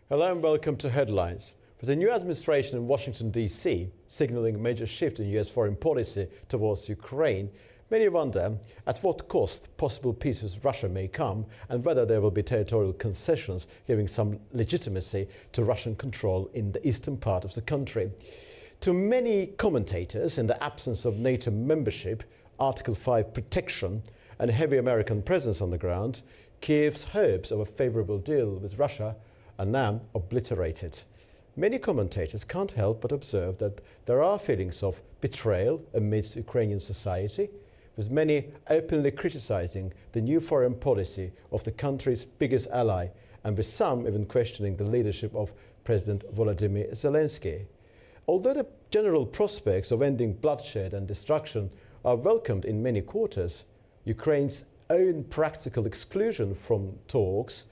Hello and welcome to Headlines. With the new administration in Washington, D.C., signaling a major shift in U.S. foreign policy towards Ukraine, many wonder at what cost possible peace with Russia may come and whether there will be territorial concessions giving some legitimacy to Russian control in the eastern part of the country. To many commentators, in the absence of NATO membership, Article 5 protection and heavy American presence on the ground, Kiev's hopes of a favourable deal with Russia are now obliterated. Many commentators can't help but observe that there are feelings of betrayal amidst Ukrainian society, with many openly criticizing the new foreign policy of the country's biggest ally, and with some even questioning the leadership of President Volodymyr Zelensky. Although the general prospects of ending bloodshed and destruction are welcomed in many quarters, Ukraine's own practical exclusion from talks,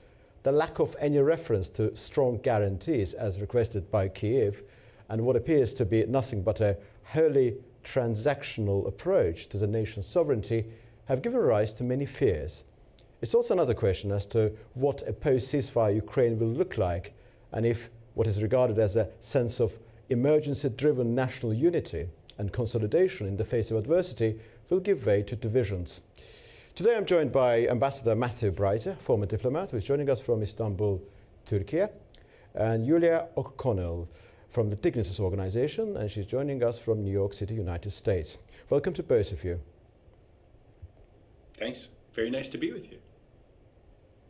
the lack of any reference to strong guarantees as requested by Kiev, and what appears to be nothing but a wholly transactional approach to the nation's sovereignty have given rise to many fears. It's also another question as to what a post-ceasefire Ukraine will look like, and if what is regarded as a sense of emergency-driven national unity and consolidation in the face of adversity will give way to divisions. Today I'm joined by Ambassador Matthew Bryce, former diplomat, who is joining us from Istanbul, Turkey, and Julia O'Connell from the Dignitaries Organization, and she's joining us from New York City, United States. Welcome to both of you. Thanks. Very nice to be with you.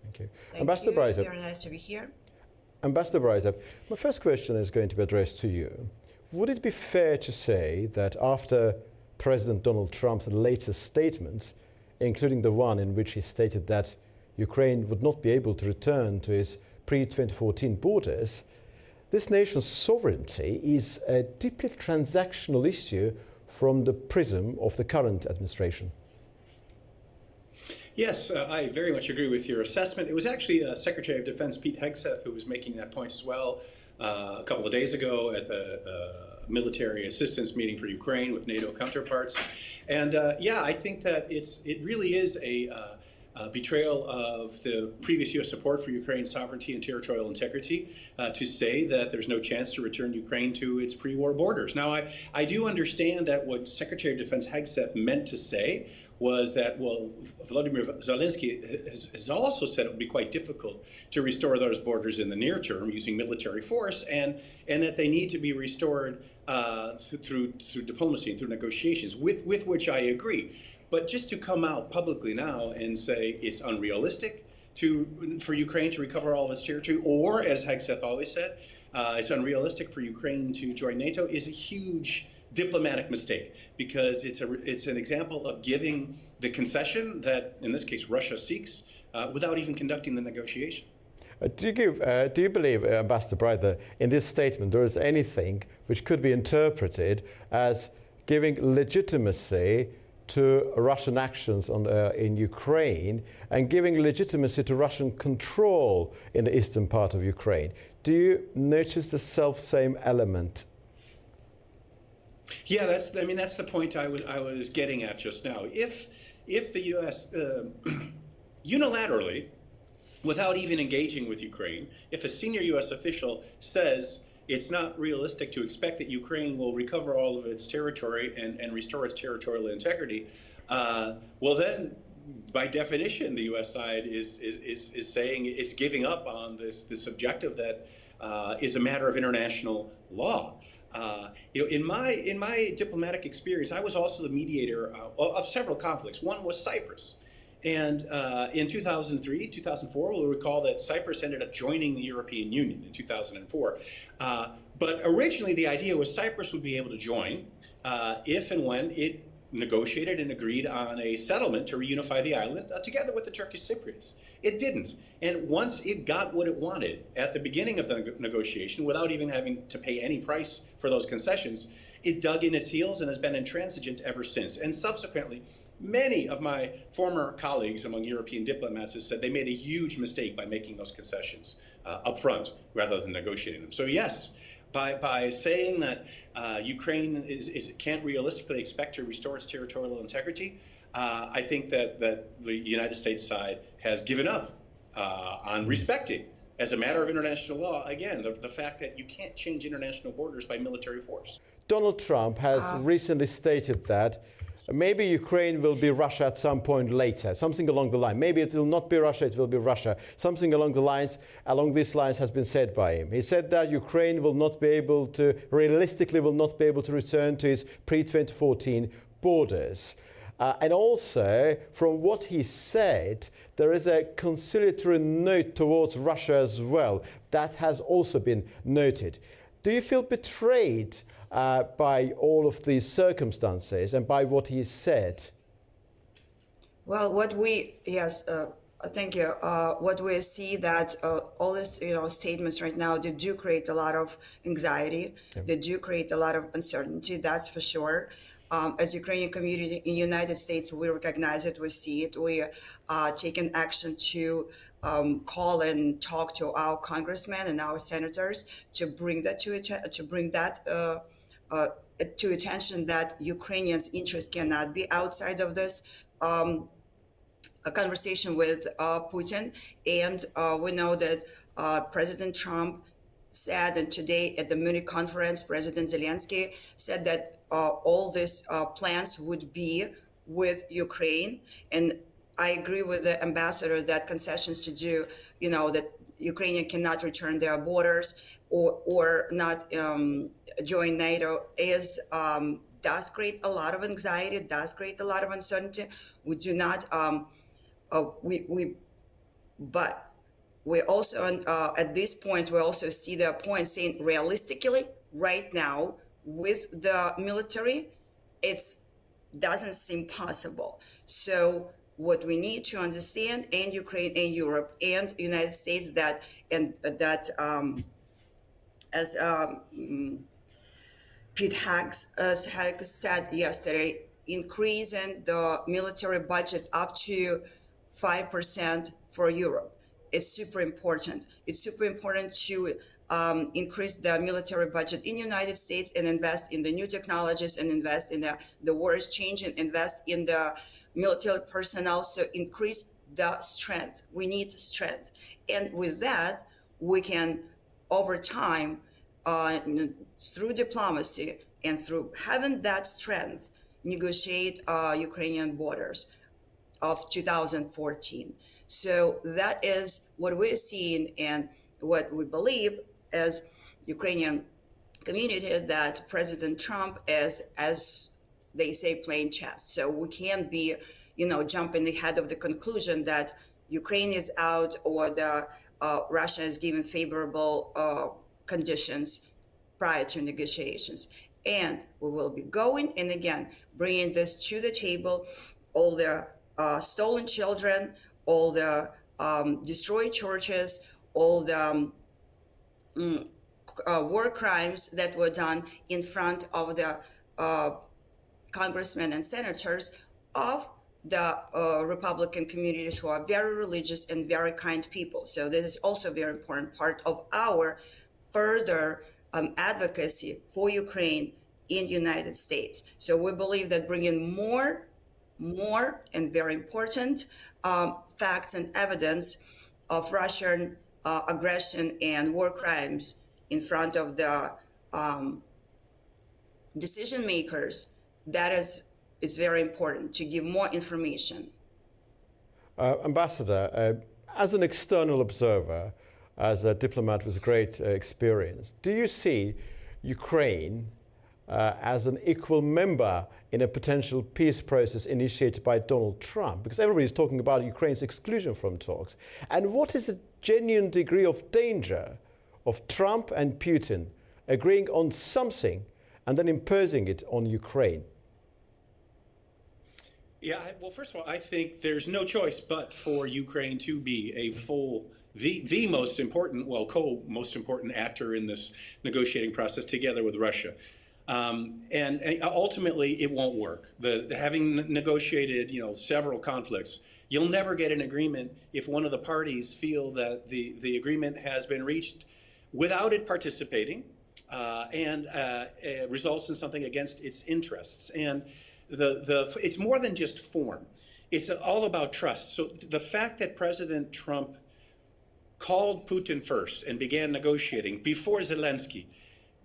Thank you. Thank Ambassador you. Bryce. Very nice to be here. Ambassador Bryce, my first question is going to be addressed to you. Would it be fair to say that after President Donald Trump's latest statements, including the one in which he stated that Ukraine would not be able to return to its pre-2014 borders, this nation's sovereignty is a deeply transactional issue from the prism of the current administration? Yes, I very much agree with your assessment. It was actually Secretary of Defense Pete Hegseth who was making that point as well a couple of days ago at the military assistance meeting for Ukraine with NATO counterparts. And yeah, I think that it really is a betrayal of the previous U.S. support for Ukraine's sovereignty and territorial integrity to say that there's no chance to return Ukraine to its pre-war borders. Now, I do understand that what Secretary of Defense Hegseth meant to say was that, well, Volodymyr Zelensky has also said it would be quite difficult to restore those borders in the near term using military force, and that they need to be restored through diplomacy and through negotiations, with which I agree. But just to come out publicly now and say it's unrealistic for Ukraine to recover all of its territory, or as Hegseth always said, it's unrealistic for Ukraine to join NATO is a huge diplomatic mistake, because it's an example of giving the concession that, in this case, Russia seeks without even conducting the negotiation. Do you believe, Ambassador Bryce, that in this statement there is anything which could be interpreted as giving legitimacy to Russian actions in Ukraine and giving legitimacy to Russian control in the eastern part of Ukraine? Do you notice the self-same element? Yeah, that's the point I was getting at just now. If the U.S. Unilaterally, without even engaging with Ukraine, if a senior U.S. official says it's not realistic to expect that Ukraine will recover all of its territory and restore its territorial integrity, well then, by definition, the U.S. side is saying it's giving up on this objective that is a matter of international law. In my diplomatic experience, I was also the mediator of several conflicts. One was Cyprus. And in 2003, 2004, we'll recall that Cyprus ended up joining the European Union in 2004. But originally, the idea was Cyprus would be able to join if and when it negotiated and agreed on a settlement to reunify the island together with the Turkish Cypriots. It didn't. And once it got what it wanted at the beginning of the negotiation, without even having to pay any price for those concessions, it dug in its heels and has been intransigent ever since. And subsequently, many of my former colleagues among European diplomats have said they made a huge mistake by making those concessions up front rather than negotiating them. So yes, by saying that Ukraine can't realistically expect to restore its territorial integrity, I think that the United States side has given up on respecting as a matter of international law, again, the fact that you can't change international borders by military force. Donald Trump has recently stated that maybe Ukraine will be Russia at some point later, something along the line. Maybe it will not be Russia, it will be Russia. Something along these lines has been said by him. He said that Ukraine will not be able to, realistically will not be able to return to its pre-2014 borders. And also, from what he said, there is a conciliatory note towards Russia as well. That has also been noted. Do you feel betrayed by all of these circumstances and by what he said? Well, thank you. What we see that all these, statements right now, they do create a lot of anxiety. Yeah. They do create a lot of uncertainty. That's for sure. As Ukrainian community in the United States, we recognize it. We see it. We taken action to call and talk to our congressmen and our senators to bring that to attention that Ukrainians' interest cannot be outside of this. A conversation with Putin, and we know that President Trump said, and today at the Munich conference, President Zelensky said that all these plans would be with Ukraine. And I agree with the ambassador that concessions to do, that Ukraine cannot return their borders or not join NATO does create a lot of anxiety, does create a lot of uncertainty. We do not, but we also, at this point, we also see the point saying realistically, right now, with the military, it doesn't seem possible. So what we need to understand, and Ukraine and Europe and United States, as Pete Haggs said yesterday, increasing the military budget up to 5% for Europe. It's super important. It's super important to increase the military budget in the United States and invest in the new technologies and invest in the war is changing, invest in the military personnel, so increase the strength. We need strength. And with that, we can, over time, through diplomacy and through having that strength, negotiate Ukrainian borders of 2014. So that is what we're seeing and what we believe as Ukrainian community, that President Trump is, as they say, playing chess. So we can't be, jumping ahead of the conclusion that Ukraine is out or the Russia is given favorable conditions prior to negotiations. And we will be going and again bringing this to the table, all the stolen children, all the destroyed churches, all the war crimes that were done in front of the congressmen and senators of the Republican communities, who are very religious and very kind people. So this is also a very important part of our further advocacy for Ukraine in the United States. So we believe that bringing more and very important facts and evidence of Russian aggression and war crimes in front of the decision makers, it's very important to give more information. Ambassador, as an external observer, as a diplomat with great experience, do you see Ukraine as an equal member in a potential peace process initiated by Donald Trump? Because everybody is talking about Ukraine's exclusion from talks. And what is the genuine degree of danger of Trump and Putin agreeing on something and then imposing it on Ukraine? Yeah, well, first of all, I think there's no choice but for Ukraine to be a full, the most important, most important actor in this negotiating process together with Russia. And ultimately, it won't work. Having negotiated, several conflicts, you'll never get an agreement if one of the parties feel that the agreement has been reached without it participating and results in something against its interests. And it's more than just form. It's all about trust. So the fact that President Trump called Putin first and began negotiating before Zelensky,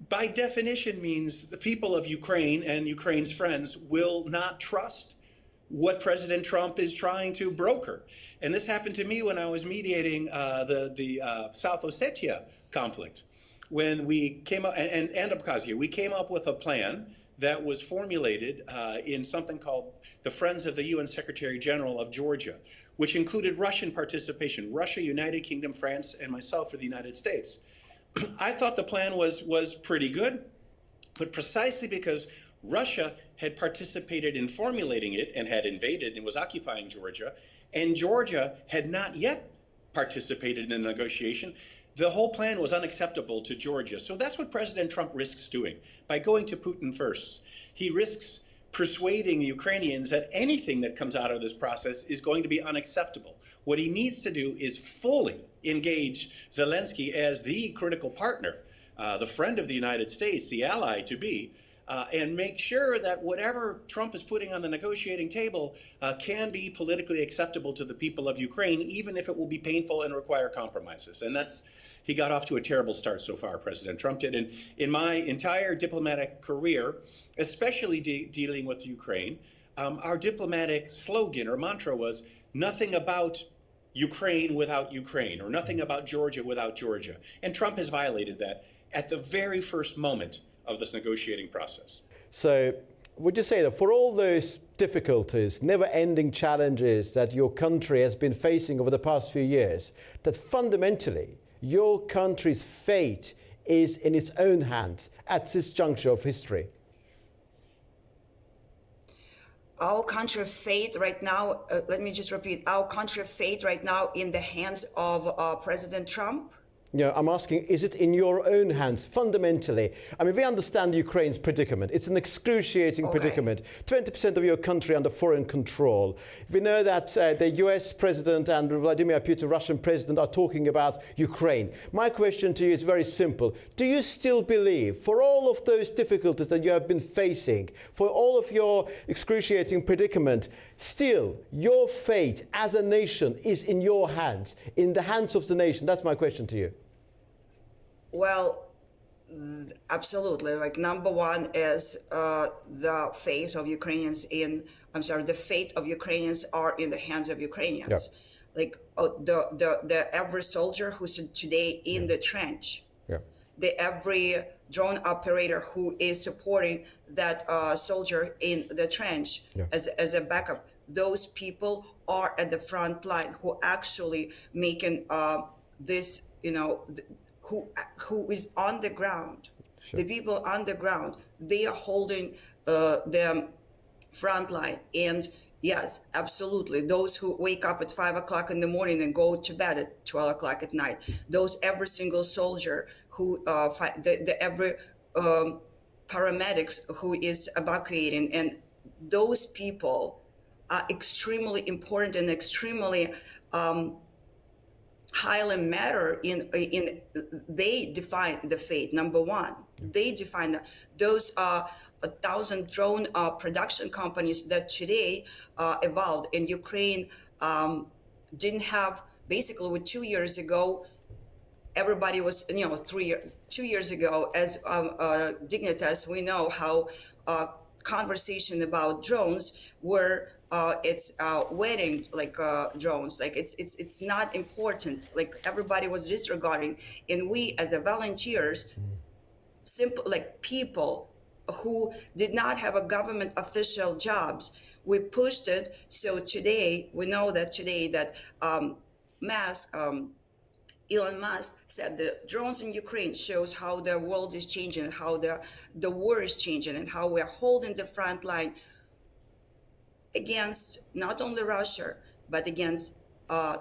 by definition means the people of Ukraine and Ukraine's friends will not trust what President Trump is trying to broker. And this happened to me when I was mediating the South Ossetia conflict. When we came up, and Abkhazia, we came up with a plan that was formulated in something called the Friends of the UN Secretary General of Georgia, which included Russian participation, Russia, United Kingdom, France, and myself for the United States. I thought the plan was pretty good, but precisely because Russia had participated in formulating it and had invaded and was occupying Georgia, and Georgia had not yet participated in the negotiation, the whole plan was unacceptable to Georgia. So that's what President Trump risks doing by going to Putin first. He risks persuading the Ukrainians that anything that comes out of this process is going to be unacceptable. What he needs to do is fully engage Zelensky as the critical partner, the friend of the United States, the ally to be, and make sure that whatever Trump is putting on the negotiating table can be politically acceptable to the people of Ukraine, even if it will be painful and require compromises. And he got off to a terrible start so far, President Trump did. And in my entire diplomatic career, especially dealing with Ukraine, our diplomatic slogan or mantra was nothing about Ukraine without Ukraine, or nothing about Georgia without Georgia. And Trump has violated that at the very first moment of this negotiating process. So would you say that for all those difficulties, never-ending challenges that your country has been facing over the past few years, that fundamentally your country's fate is in its own hands at this juncture of history? Our country fate right now, let me just repeat, our country fate right now in the hands of President Trump? Yeah, I'm asking, is it in your own hands, fundamentally? I mean, we understand Ukraine's predicament. It's an excruciating predicament. 20% of your country under foreign control. We know that the US president and Vladimir Putin, Russian president, are talking about Ukraine. My question to you is very simple. Do you still believe, for all of those difficulties that you have been facing, for all of your excruciating predicament, still your fate as a nation is in your hands, in the hands of the nation? That's my question to you. Well, absolutely. Like, number one is the fate of Ukrainians the fate of Ukrainians are in the hands of Ukrainians. Yeah. Like the every soldier who's today in the trench, every drone operator who is supporting that soldier in the trench as a backup. Those people are at the front line who actually making this, who is on the ground. Sure. The people on the ground, they are holding the front line. And yes, absolutely. Those who wake up at 5 o'clock in the morning and go to bed at 12 o'clock at night, every single soldier who every paramedics who is evacuating, and those people are extremely important and extremely highly matter they define the fate. Number one, they define that. Those are 1,000 drone production companies that today evolved in Ukraine didn't have. Basically, with 2 years ago, everybody was 2 years ago as Dignitas, we know how conversation about drones were it's wedding drones, like it's not important, like everybody was disregarding. And we as a volunteers, simple like people who did not have a government official jobs, we pushed it. So today we know that Elon Musk said the drones in Ukraine shows how the world is changing, how the war is changing, and how we're holding the front line against not only Russia, but against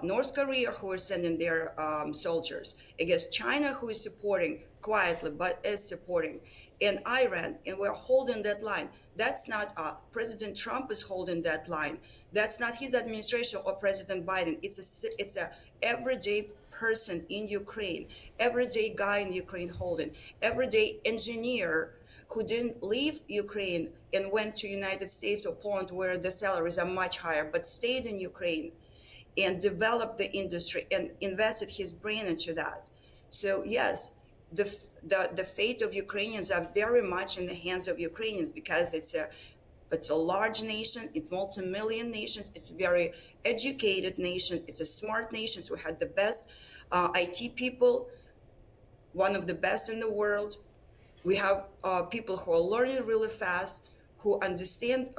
North Korea, who are sending their soldiers, against China, who is supporting quietly, but is supporting, and Iran, and we're holding that line. That's not President Trump is holding that line. That's not his administration or President Biden. It's a everyday person in Ukraine, everyday guy in Ukraine holding, everyday engineer who didn't leave Ukraine and went to United States or Poland where the salaries are much higher, but stayed in Ukraine. and developed the industry and invested his brain into that. So yes, the fate of Ukrainians are very much in the hands of Ukrainians, because it's a large nation, it's multi-million nations, it's a very educated nation, it's a smart nation. So we had the best IT people, one of the best in the world. We have people who are learning really fast, who understand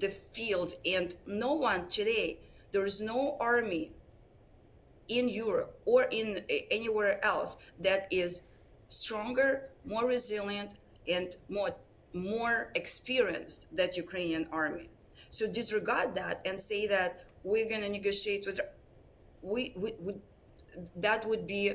the field, and no one today, there is no army in Europe or in anywhere else that is stronger, more resilient, and more experienced than Ukrainian army. So disregard that and say that we're going to negotiate with, we that would be,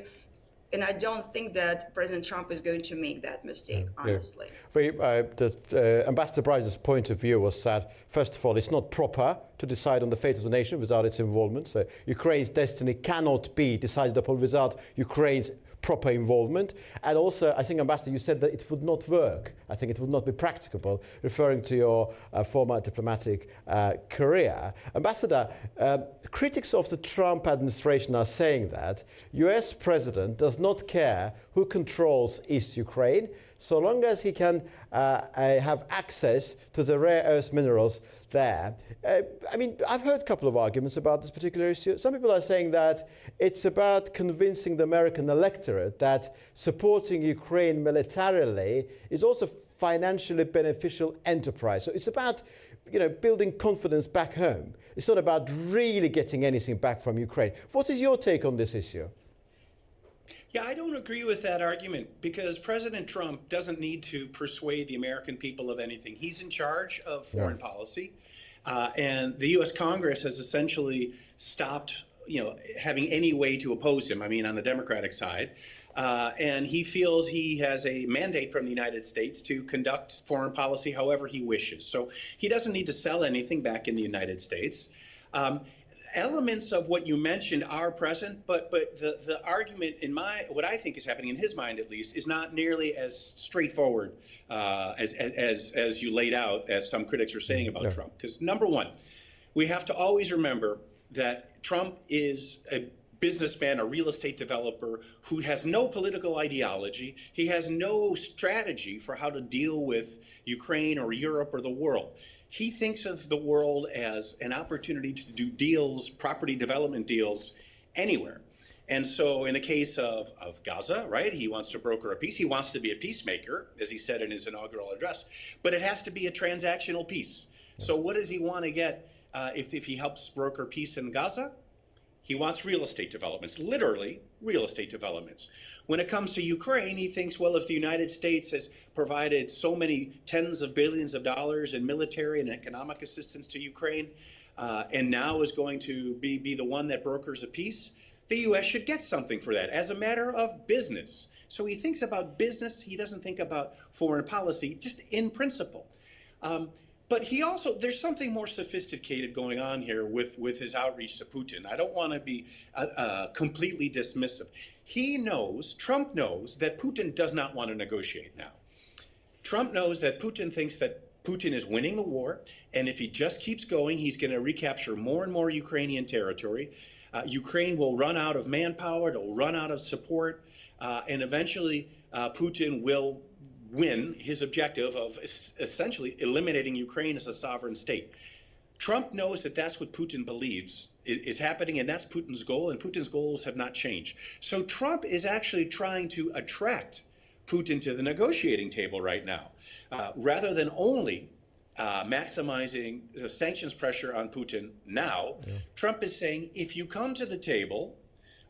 and I don't think that President Trump is going to make that mistake, honestly. Ambassador Bryce's point of view was that, first of all, it's not proper to decide on the fate of the nation without its involvement. So Ukraine's destiny cannot be decided upon without Ukraine's proper involvement. And also, I think, Ambassador, you said that it would not work. I think it would not be practicable, referring to your former diplomatic career. Ambassador, critics of the Trump administration are saying that US president does not care who controls East Ukraine, so long as he can have access to the rare earth minerals there. I mean, I've heard a couple of arguments about this particular issue. Some people are saying that it's about convincing the American electorate that supporting Ukraine militarily is also financially beneficial enterprise. So it's about, building confidence back home. It's not about really getting anything back from Ukraine. What is your take on this issue? Yeah, I don't agree with that argument, because President Trump doesn't need to persuade the American people of anything. He's in charge of foreign policy, and the U.S. Congress has essentially stopped, having any way to oppose him. I mean, on the Democratic side, and he feels he has a mandate from the United States to conduct foreign policy however he wishes. So he doesn't need to sell anything back in the United States. Elements of what you mentioned are present, but the argument what I think is happening in his mind, at least, is not nearly as straightforward as you laid out, as some critics are saying about Trump. Because number one, we have to always remember that Trump is a businessman, a real estate developer who has no political ideology. He has no strategy for how to deal with Ukraine or Europe or the world. He thinks of the world as an opportunity to do deals, property development deals, anywhere. And so in the case of Gaza, right, he wants to broker a peace. He wants to be a peacemaker, as he said in his inaugural address, but it has to be a transactional peace. So what does he want to get if he helps broker peace in Gaza? He wants real estate developments, literally real estate developments. When it comes to Ukraine, he thinks, well, if the United States has provided so many tens of billions of dollars in military and economic assistance to Ukraine, and now is going to be the one that brokers a peace, the U.S. should get something for that as a matter of business. So he thinks about business. He doesn't think about foreign policy, just in principle. But he also, there's something more sophisticated going on here with his outreach to Putin. I don't want to be completely dismissive. Trump knows that Putin does not want to negotiate now. Trump knows that Putin thinks that Putin is winning the war, and if he just keeps going, he's going to recapture more and more Ukrainian territory. Ukraine will run out of manpower, it'll run out of support, and eventually Putin will win his objective of essentially eliminating Ukraine as a sovereign state. Trump knows that that's what Putin believes is happening, and that's Putin's goal, and Putin's goals have not changed. So Trump is actually trying to attract Putin to the negotiating table right now, rather than only maximizing the sanctions pressure on Putin now. Trump is saying, if you come to the table,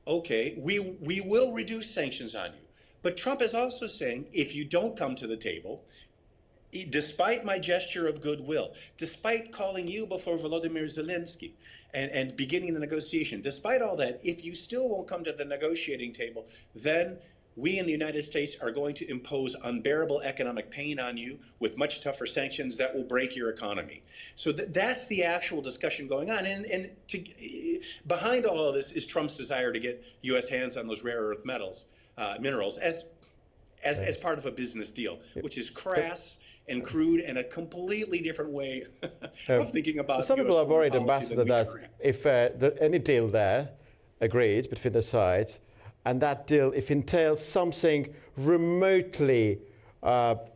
okay, we will reduce sanctions on you. But Trump is also saying, if you don't come to the table, despite my gesture of goodwill, despite calling you before Volodymyr Zelensky and beginning the negotiation, despite all that, if you still won't come to the negotiating table, then we in the United States are going to impose unbearable economic pain on you with much tougher sanctions that will break your economy. So that's the actual discussion going on. And behind all of this is Trump's desire to get U.S. hands on those rare earth minerals as part of a business deal, which is crass and crude and a completely different way of thinking about some people US are worried, foreign policy Ambassador, than we that ever have. if any deal there agreed between the sides, and that deal, if entails something remotely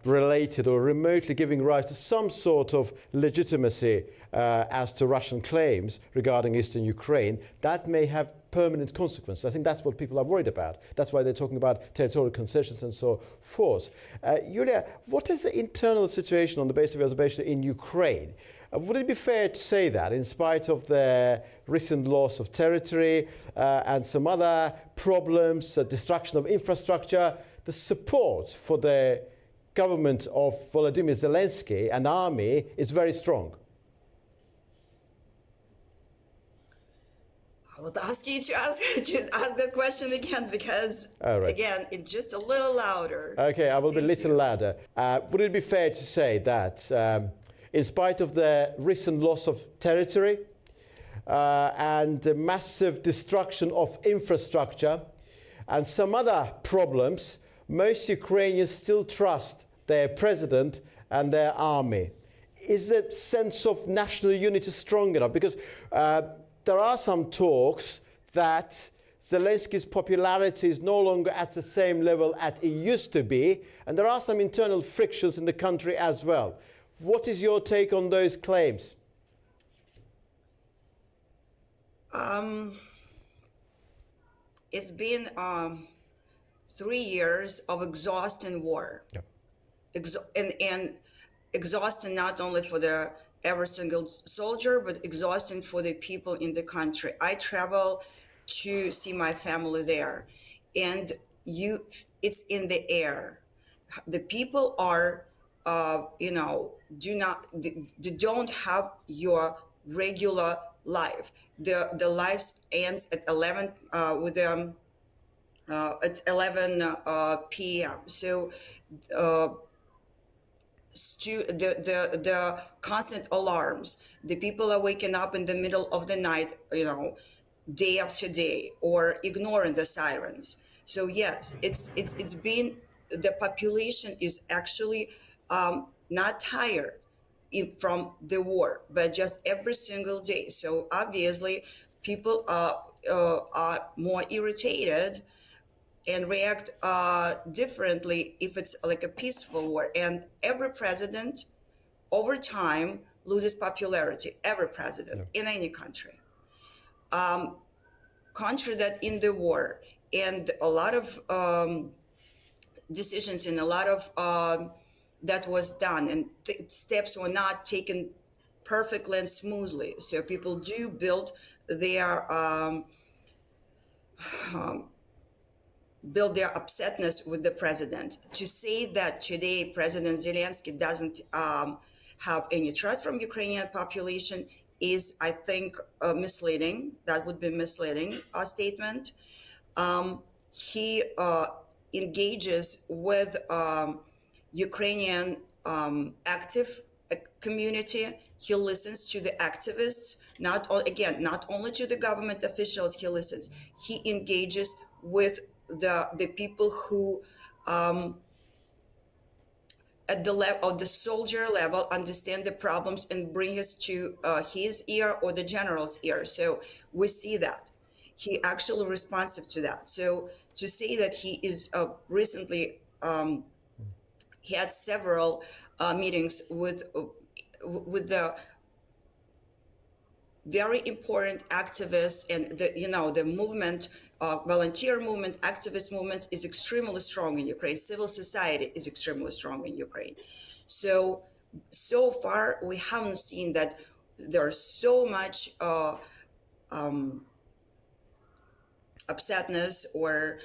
related or remotely giving rise to some sort of legitimacy as to Russian claims regarding eastern Ukraine, that may have permanent consequences. I think that's what people are worried about. That's why they're talking about territorial concessions and so forth. Yulia, what is the internal situation on the basis of your observation in Ukraine? Would it be fair to say that, in spite of the recent loss of territory and some other problems, destruction of infrastructure, the support for the government of Volodymyr Zelensky and army is very strong? I would ask you to ask that question again, because again, it's just a little louder. Okay, I will be a little louder. Would it be fair to say that in spite of the recent loss of territory and the massive destruction of infrastructure and some other problems, most Ukrainians still trust their president and their army? Is the sense of national unity strong enough? Because there are some talks that Zelensky's popularity is no longer at the same level as it used to be, and there are some internal frictions in the country as well. What is your take on those claims? It's been 3 years of exhausting war. Yep. And exhausting not only for the every single soldier, but exhausting for the people in the country. I travel to see my family there, and it's in the air. The people are, don't have your regular life. The life ends at 11 at 11 p.m. So the constant alarms, the people are waking up in the middle of the night, day after day, or ignoring the sirens. So yes, it's been, the population is actually not tired from the war, but just every single day. So obviously people are more irritated and react differently if it's like a peaceful war. And every president over time loses popularity, every president in any country. Country that in the war, and a lot of decisions and a lot of that was done, and steps were not taken perfectly and smoothly. So people do build their upsetness with the president. To say that today President Zelensky doesn't have any trust from Ukrainian population is, I think, misleading. That would be misleading statement. He engages with Ukrainian active community. He listens to the activists, not only to the government officials. He listens. He engages with the people who at the level of the soldier level understand the problems and bring it to his ear or the general's ear. So we see that he actually responsive to that. So to say that he is recently he had several meetings with the very important activists, and the movement, volunteer movement, activist movement is extremely strong in Ukraine. Civil society is extremely strong in Ukraine. So far we haven't seen that there's so much upsetness or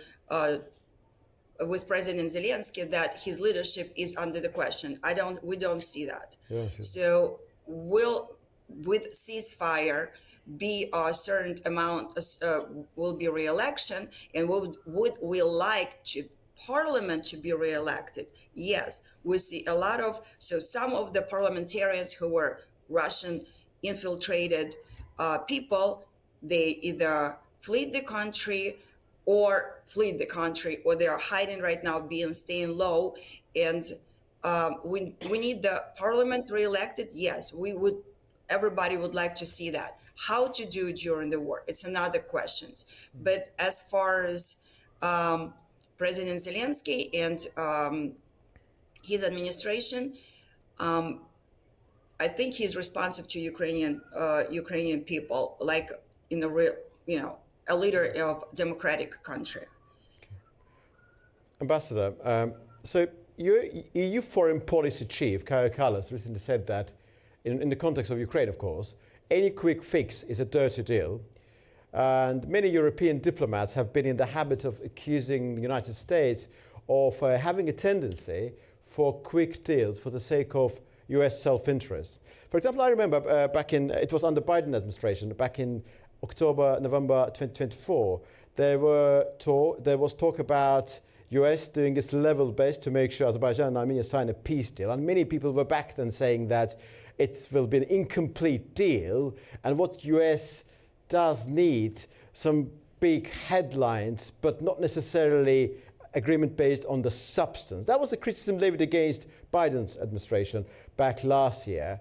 with President Zelensky that his leadership is under the question. We don't see that. Yes. So with ceasefire be a certain amount will be re-election, and would we like to parliament to be re-elected? Yes, we see a lot of, so some of the parliamentarians who were Russian infiltrated people, they either fled the country or they are hiding right now, staying low, and We need the parliament re-elected. Yes, we would. Everybody would like to see that. How to do it during the war? It's another question. But as far as President Zelensky and his administration, I think he's responsive to Ukrainian people, like in a real, a leader of democratic country. Ambassador, so your EU foreign policy chief, Kaja Kallas, recently said that in the context of Ukraine, of course, any quick fix is a dirty deal. And many European diplomats have been in the habit of accusing the United States of having a tendency for quick deals for the sake of US self-interest. For example, I remember it was under Biden administration, back in October, November 2024, there was talk about US doing its level best to make sure Azerbaijan and Armenia sign a peace deal. And many people were back then saying that it will be an incomplete deal, and what US does need some big headlines, but not necessarily agreement based on the substance. That was the criticism levied against Biden's administration back last year.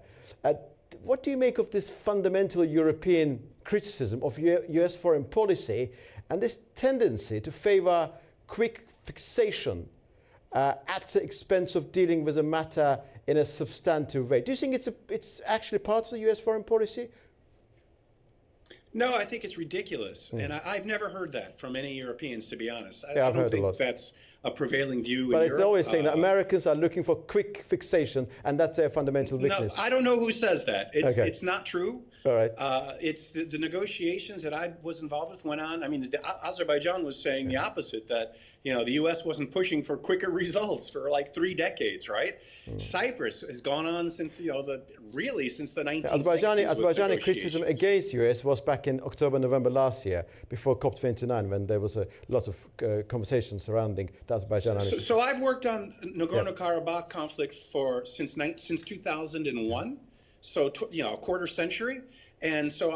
What do you make of this fundamental European criticism of US foreign policy and this tendency to favor quick fixation at the expense of dealing with a matter in a substantive way? Do you think it's actually part of the US foreign policy? No, I think it's ridiculous. And I've never heard that from any Europeans, to be honest. I I've don't heard think a lot. that's a prevailing view But in Europe. they're always saying that Americans are looking for quick fixation, and that's their fundamental weakness. No, I don't know who says that. Okay. It's not true. All right. It's the negotiations that I was involved with went on. I mean, Azerbaijan was saying the opposite, that the U.S. wasn't pushing for quicker results for like 3 decades, right? Cyprus has gone on since since the 1960s. Azerbaijani criticism against US was back in October, November last year, before COP29, when there was a lot of conversation surrounding the Azerbaijan. So I've worked on Nagorno-Karabakh conflict since 2001. So, a quarter century. And so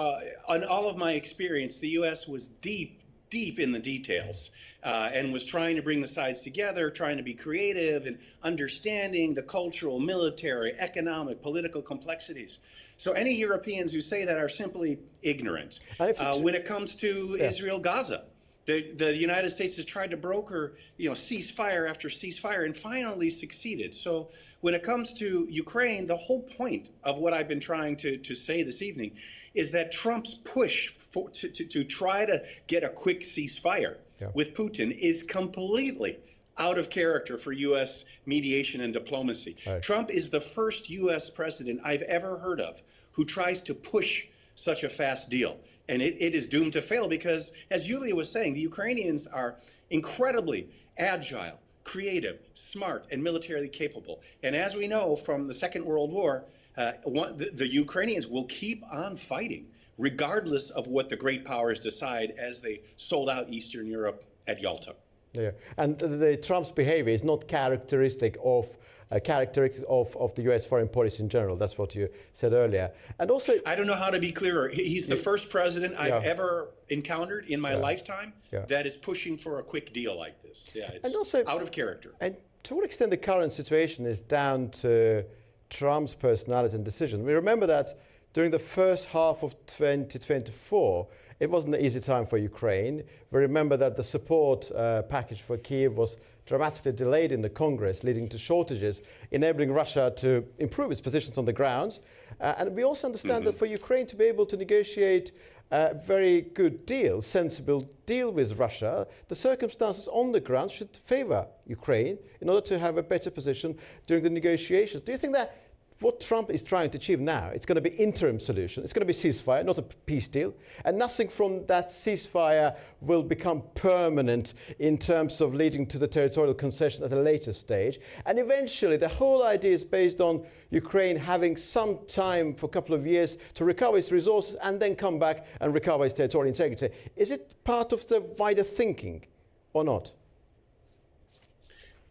on all of my experience, the U.S. was deep in the details and was trying to bring the sides together, trying to be creative and understanding the cultural, military, economic, political complexities. So any Europeans who say that are simply ignorant. When it comes to Israel-Gaza, the United States has tried to broker, ceasefire after ceasefire and finally succeeded. So when it comes to Ukraine, the whole point of what I've been trying to say this evening is that Trump's push to try to get a quick ceasefire with Putin is completely out of character for U.S. mediation and diplomacy. Right. Trump is the first U.S. president I've ever heard of who tries to push such a fast deal. And it is doomed to fail because, as Yulia was saying, the Ukrainians are incredibly agile, creative, smart, and militarily capable. And as we know from the Second World War, the Ukrainians will keep on fighting, regardless of what the great powers decide as they sold out Eastern Europe at Yalta. Yeah, and the Trump's behavior is not characteristic of the U.S. foreign policy in general. That's what you said earlier. And also, I don't know how to be clearer. He's the first president I've ever encountered in my lifetime that is pushing for a quick deal like this. Yeah, it's also out of character. And to what extent the current situation is down to Trump's personality and decision? We remember that during the first half of 2024, it wasn't an easy time for Ukraine. We remember that the support package for Kyiv was dramatically delayed in the Congress, leading to shortages, enabling Russia to improve its positions on the ground. And we also understand that for Ukraine to be able to negotiate a very good deal, sensible deal with Russia, the circumstances on the ground should favor Ukraine in order to have a better position during the negotiations. Do you think that what Trump is trying to achieve now, it's going to be interim solution, it's going to be ceasefire, not a peace deal, and nothing from that ceasefire will become permanent in terms of leading to the territorial concession at a later stage. And eventually the whole idea is based on Ukraine having some time for a couple of years to recover its resources and then come back and recover its territorial integrity. Is it part of the wider thinking or not?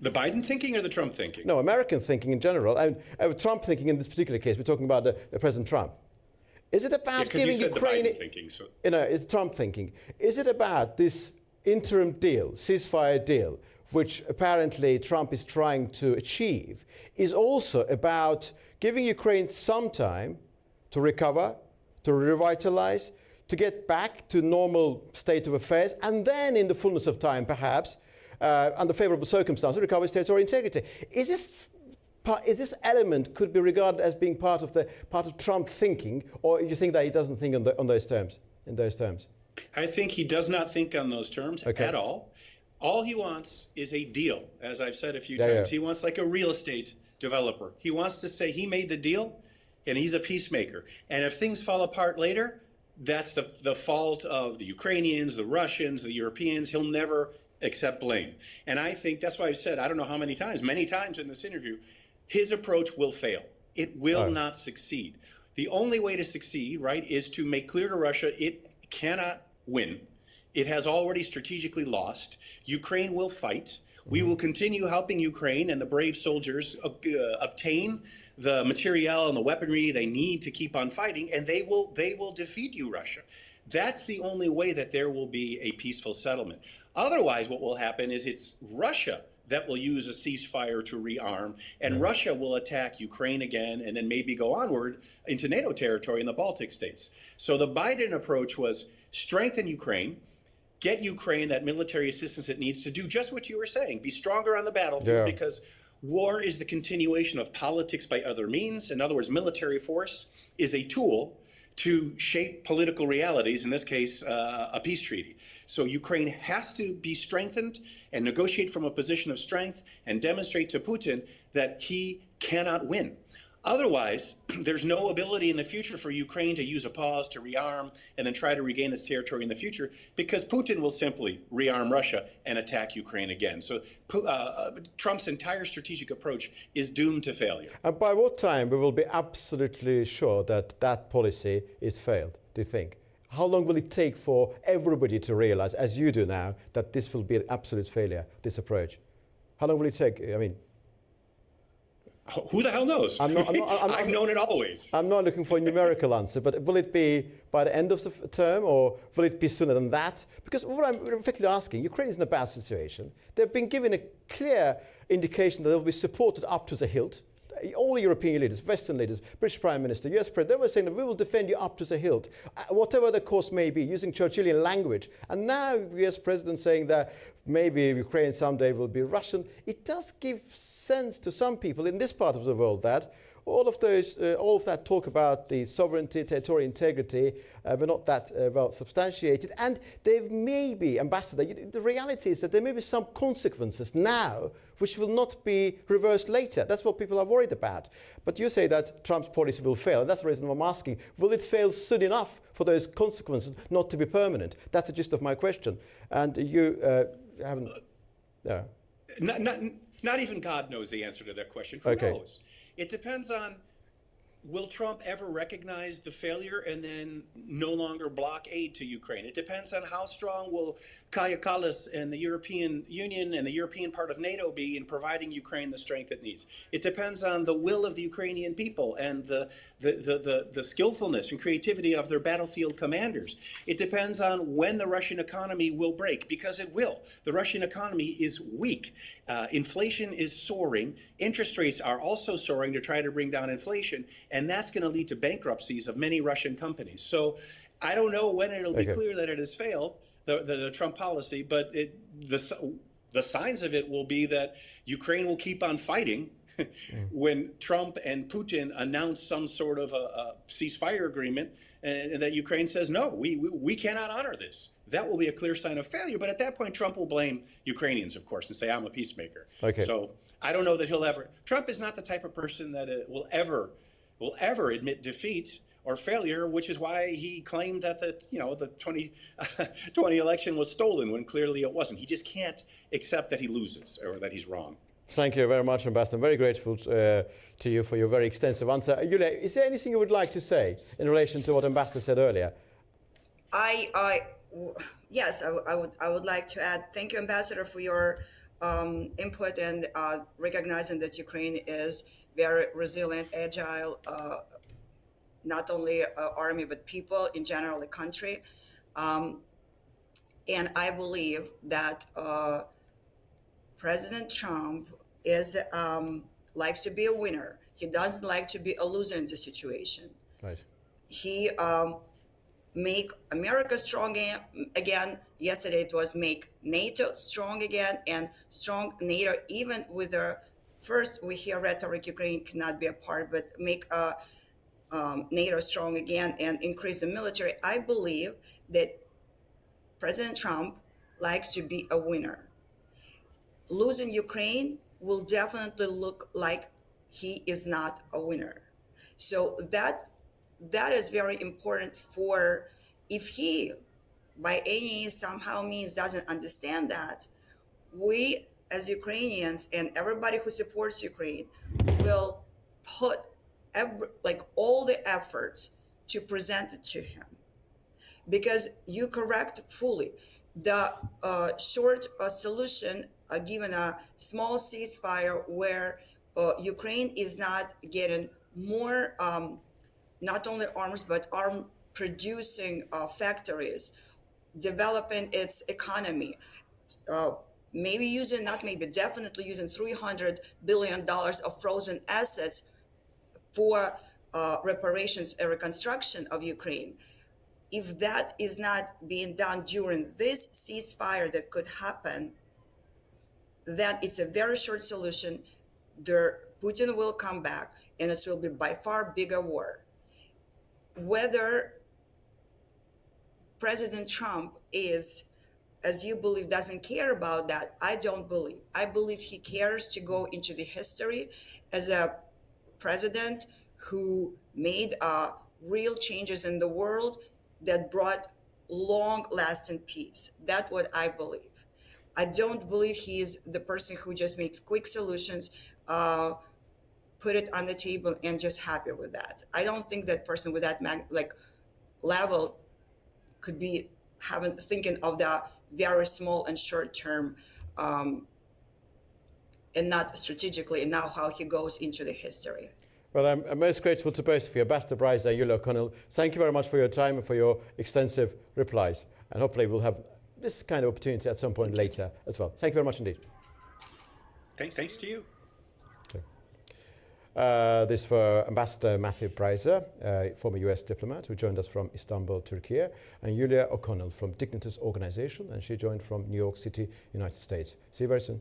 The Biden thinking or the Trump thinking? No, American thinking in general. And Trump thinking in this particular case, we're talking about the President Trump. Is it about giving Ukraine... The Biden thinking, so. It's Trump thinking. Is it about this interim deal, ceasefire deal, which apparently Trump is trying to achieve, is also about giving Ukraine some time to recover, to revitalize, to get back to normal state of affairs, and then in the fullness of time, perhaps, under favorable circumstances, recover its territorial integrity. Is this element could be regarded as being part of Trump thinking, or you think that he doesn't think on those terms? In those terms, I think he does not think on those terms at all. All he wants is a deal, as I've said a few times. He wants like a real estate developer. He wants to say he made the deal and he's a peacemaker. And if things fall apart later, that's the fault of the Ukrainians, the Russians, the Europeans. He'll never accept blame. And I think that's why I said, I don't know how many times in this interview, his approach will fail. It will not succeed. The only way to succeed, right, is to make clear to Russia it cannot win. It has already strategically lost. Ukraine will fight. We will continue helping Ukraine and the brave soldiers obtain the materiel and the weaponry they need to keep on fighting, and they will defeat you, Russia. That's the only way that there will be a peaceful settlement. Otherwise, what will happen is it's Russia that will use a ceasefire to rearm, and Russia will attack Ukraine again, and then maybe go onward into NATO territory in the Baltic states. So the Biden approach was strengthen Ukraine, get Ukraine that military assistance it needs to do just what you were saying, be stronger on the battlefield, because war is the continuation of politics by other means. In other words, military force is a tool to shape political realities, in this case, a peace treaty. So Ukraine has to be strengthened and negotiate from a position of strength and demonstrate to Putin that he cannot win. Otherwise, there's no ability in the future for Ukraine to use a pause to rearm and then try to regain its territory in the future, because Putin will simply rearm Russia and attack Ukraine again. So Trump's entire strategic approach is doomed to failure. And by what time we will be absolutely sure that that policy is failed, do you think? How long will it take for everybody to realize, as you do now, that this will be an absolute failure, this approach? How long will it take? I mean, who the hell knows? I've known it always. I'm not looking for a numerical answer, but will it be by the end of the term, or will it be sooner than that? Because what I'm effectively asking, Ukraine is in a bad situation. They've been given a clear indication that they'll be supported up to the hilt. All European leaders, Western leaders, British Prime Minister, US President, they were saying that we will defend you up to the hilt, whatever the cost may be, using Churchillian language. And now US President saying that maybe Ukraine someday will be Russian. It does give sense to some people in this part of the world that all of that talk about the sovereignty, territorial integrity, were not that well substantiated. And there may be, Ambassador, the reality is that there may be some consequences now which will not be reversed later. That's what people are worried about. But you say that Trump's policy will fail. And that's the reason I'm asking, will it fail soon enough for those consequences not to be permanent? That's the gist of my question. And you haven't... No. Not even God knows the answer to that question. Who knows? It depends on, will Trump ever recognize the failure and then no longer block aid to Ukraine? It depends on how strong will Kaja Kallas and the European Union and the European part of NATO be in providing Ukraine the strength it needs. It depends on the will of the Ukrainian people and the skillfulness and creativity of their battlefield commanders. It depends on when the Russian economy will break, because it will. The Russian economy is weak. Inflation is soaring. Interest rates are also soaring to try to bring down inflation, and that's going to lead to bankruptcies of many Russian companies. So I don't know when it'll be clear that it has failed, the Trump policy, but the signs of it will be that Ukraine will keep on fighting when Trump and Putin announce some sort of a ceasefire agreement, and that Ukraine says, no, we cannot honor this. That will be a clear sign of failure. But at that point, Trump will blame Ukrainians, of course, and say, I'm a peacemaker. So I don't know that he'll ever. Trump is not the type of person that will ever admit defeat or failure, which is why he claimed that the 2020 election was stolen when clearly it wasn't. He just can't accept that he loses or that he's wrong. Thank you very much, Ambassador. I'm very grateful to you for your very extensive answer. Yulia, is there anything you would like to say in relation to what Ambassador said earlier? Yes, I would like to add, thank you, Ambassador, for your input and recognizing that Ukraine is very resilient, agile, not only army, but people in general, the country. And I believe that President Trump is likes to be a winner. He doesn't like to be a loser in the situation. Right. He make America strong again. Yesterday it was make NATO strong again, and strong NATO even with the first we hear rhetoric Ukraine cannot be a part, but make NATO strong again and increase the military. I believe that President Trump likes to be a winner. Losing Ukraine will definitely look like he is not a winner. So that is very important for if he by any somehow means doesn't understand that, we as Ukrainians and everybody who supports Ukraine will put all the efforts to present it to him. Because you correct fully, the short solution given a small ceasefire where Ukraine is not getting more not only arms but arm producing factories, developing its economy, maybe using, not maybe, definitely using $300 billion of frozen assets for reparations and reconstruction of Ukraine. If that is not being done during this ceasefire that could happen, then it's a very short solution. Putin will come back and it will be by far bigger war. Whether President Trump is, as you believe, doesn't care about that, I don't believe. I believe he cares to go into the history as a president who made real changes in the world that brought long-lasting peace. That's what I believe. I don't believe he is the person who just makes quick solutions, put it on the table, and just happy with that. I don't think that person with that level could be thinking of the very small and short term, and not strategically, and now how he goes into the history. Well, I'm most grateful to both of you, Ambassador Bryce and Yulia O'Connell. Thank you very much for your time and for your extensive replies. And hopefully we'll have this kind of opportunity at some point later as well. Thank you very much indeed. Thanks to you. Okay. This for Ambassador Matthew Bryza, former US diplomat who joined us from Istanbul, Turkey, and Yulia O'Connell from Dignitars Organization, and she joined from New York City, United States. See you very soon.